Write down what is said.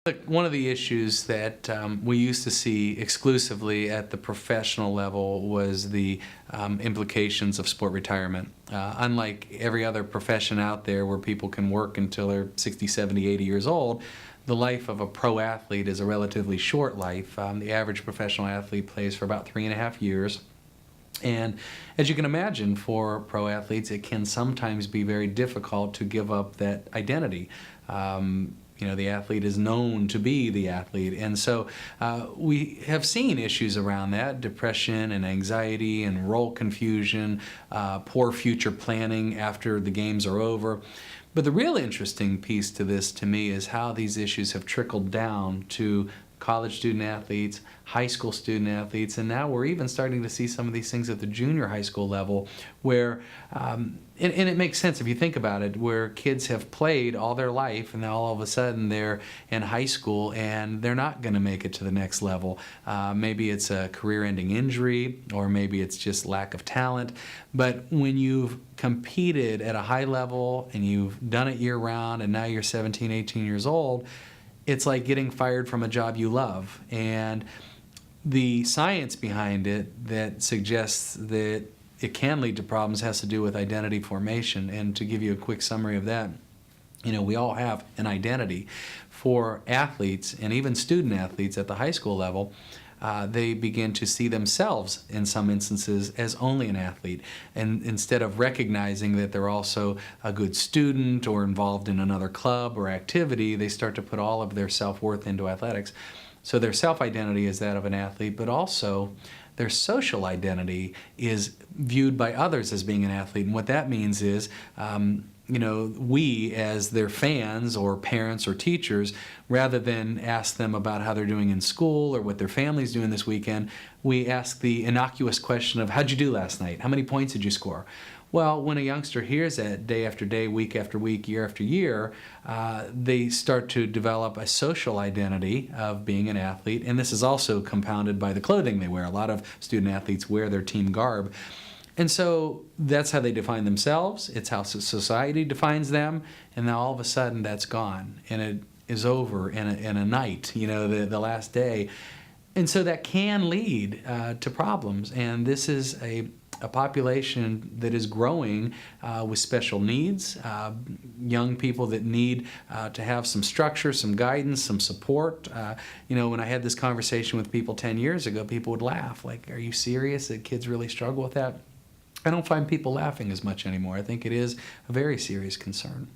One of the issues that we used to see exclusively at the professional level was the implications of sport retirement. Unlike every other profession out there where people can work until they're 60, 70, 80 years old, the life of a pro athlete is a relatively short life. The average professional athlete plays for about 3.5 years. And as you can imagine, for pro athletes, it can sometimes be very difficult to give up that identity. The athlete is known to be the athlete. And so we have seen issues around that: depression and anxiety and role confusion, poor future planning after the games are over. But the real interesting piece to this, to me, is how these issues have trickled down to college student athletes, high school student athletes, and now we're even starting to see some of these things at the junior high school level where, and it makes sense if you think about it, where kids have played all their life and now all of a sudden they're in high school and they're not going to make it to the next level. Maybe it's a career-ending injury, or maybe it's just lack of talent. But when you've competed at a high level and you've done it year-round and now you're 17, 18 years old, it's like getting fired from a job you love. And the science behind it that suggests that it can lead to problems has to do with identity formation. And to give you a quick summary of that, we all have an identity. For athletes and even student athletes at the high school level, they begin to see themselves in some instances as only an athlete, and instead of recognizing that they're also a good student or involved in another club or activity, they start to put all of their self-worth into athletics. So their self-identity is that of an athlete, but also their social identity is viewed by others as being an athlete. And what that means is we as their fans or parents or teachers, rather than ask them about how they're doing in school or what their family's doing this weekend, we ask the innocuous question of, how'd you do last night? How many points did you score? Well, when a youngster hears that day after day, week after week, year after year, they start to develop a social identity of being an athlete. And this is also compounded by the clothing they wear. A lot of student athletes wear their team garb. And so that's how they define themselves. It's how society defines them. And now all of a sudden that's gone. And it is over in a night, the last day. And so that can lead to problems. And this is a population that is growing with special needs, young people that need to have some structure, some guidance, some support. When I had this conversation with people 10 years ago, people would laugh, like, are you serious that kids really struggle with that? I don't find people laughing as much anymore. I think it is a very serious concern.